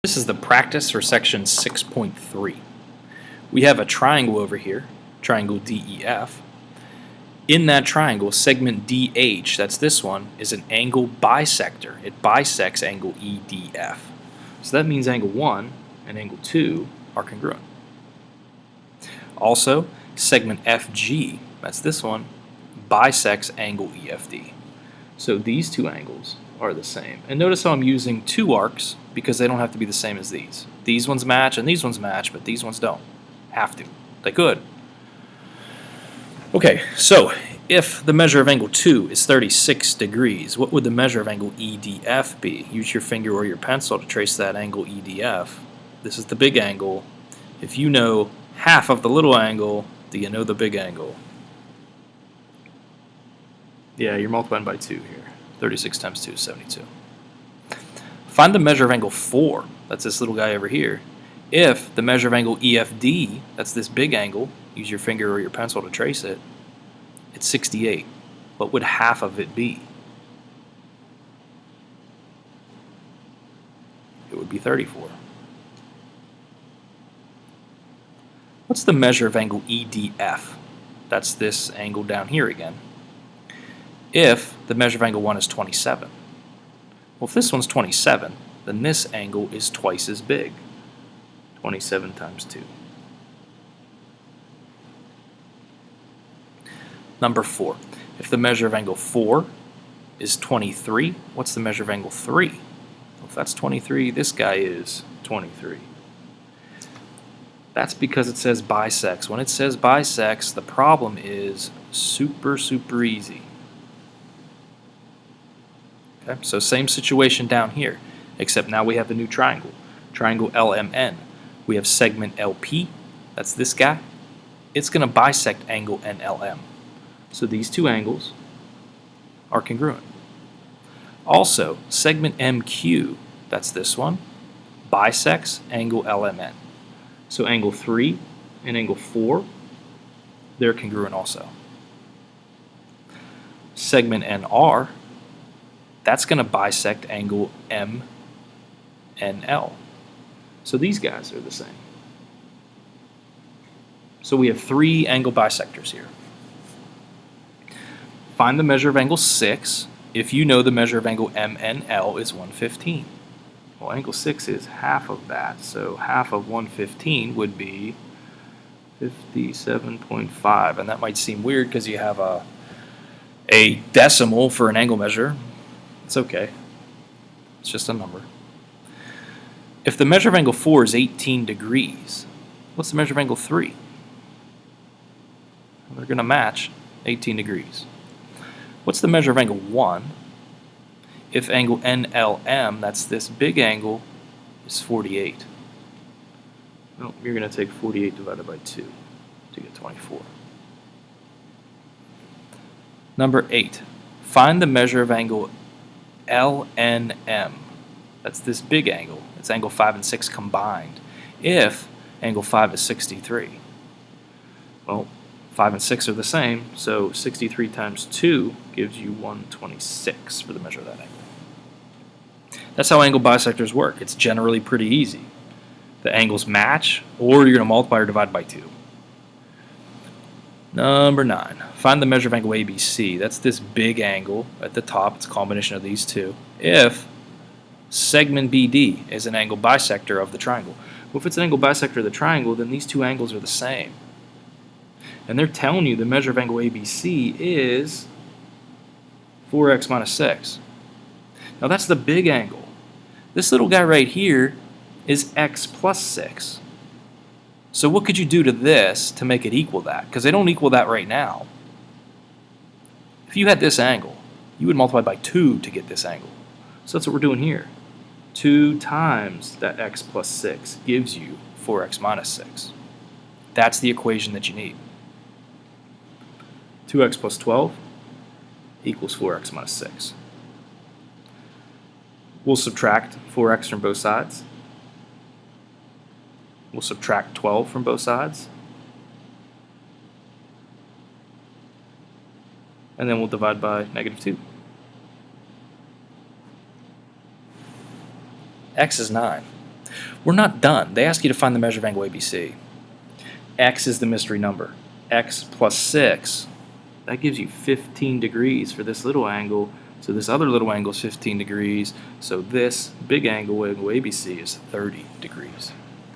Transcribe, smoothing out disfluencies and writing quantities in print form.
This is the practice for section 6.3. We have a triangle over here, triangle DEF. In that triangle, segment DH, that's this one, is an angle bisector. It bisects angle EDF. So that means angle 1 and angle 2 are congruent. Also, segment FG, that's this one, bisects angle EFD. So these two angles are the same. And notice how I'm using two arcs because they don't have to be the same as these. These ones match and these ones match, but these ones don't have to. They could. Okay, so if the measure of angle 2 is 36 degrees, what would the measure of angle EDF be? Use your finger or your pencil to trace that angle EDF. This is the big angle. If you know half of the little angle, do you know the big angle? Yeah, you're multiplying by 2 here. 36 times 2 is 72. Find the measure of angle 4, that's this little guy over here. If the measure of angle EFD, that's this big angle, use your finger or your pencil to trace it, it's 68. What would half of it be? It would be 34. What's the measure of angle EDF? That's this angle down here again. If the measure of angle 1 is 27. Well, if this one's 27, then this angle is twice as big. 27 times 2. Number 4. If the measure of angle 4 is 23, what's the measure of angle 3? Well, if that's 23, this guy is 23. That's because it says bisects. When it says bisects, the problem is super easy. Okay, so same situation down here, except now we have the new triangle. Triangle LMN. We have segment LP, that's this guy. It's going to bisect angle NLM. So these two angles are congruent. Also, segment MQ, that's this one, bisects angle LMN. So angle 3 and angle 4, they're congruent also. Segment NR, that's going to bisect angle M and L. So these guys are the same. So we have 3 angle bisectors here. Find the measure of angle 6 if you know the measure of angle MNL is 115. Well, angle 6 is half of that, so half of 115 would be 57.5, and that might seem weird because you have a decimal for an angle measure. It's okay. It's just a number. If the measure of angle 4 is 18 degrees, what's the measure of angle 3? Well, they're going to match 18 degrees. What's the measure of angle 1? If angle NLM, that's this big angle, is 48. Well, you're going to take 48 divided by 2 to get 24. Number 8. Find the measure of angle LNM. That's this big angle. It's angle 5 and 6 combined. If angle 5 is 63. Well, 5 and 6 are the same, so 63 times 2 gives you 126 for the measure of that angle. That's how angle bisectors work. It's generally pretty easy. The angles match, or you're going to multiply or divide by 2. Number 9. Find the measure of angle ABC. That's this big angle at the top. It's a combination of these two. If segment BD is an angle bisector of the triangle. Well, if it's an angle bisector of the triangle, then these two angles are the same. And they're telling you the measure of angle ABC is 4x minus 6. Now that's the big angle. This little guy right here is x plus 6. So what could you do to this to make it equal that? Because they don't equal that right now. If you had this angle, you would multiply by 2 to get this angle. So that's what we're doing here. 2 times that x plus 6 gives you 4x minus 6. That's the equation that you need. 2x plus 12 equals 4x minus 6. We'll subtract 4x from both sides. We'll subtract 12 from both sides. And then we'll divide by negative 2. X is 9. We're not done. They ask you to find the measure of angle ABC. X is the mystery number. X plus 6, that gives you 15 degrees for this little angle. So this other little angle is 15 degrees. So this big angle ABC is 30 degrees.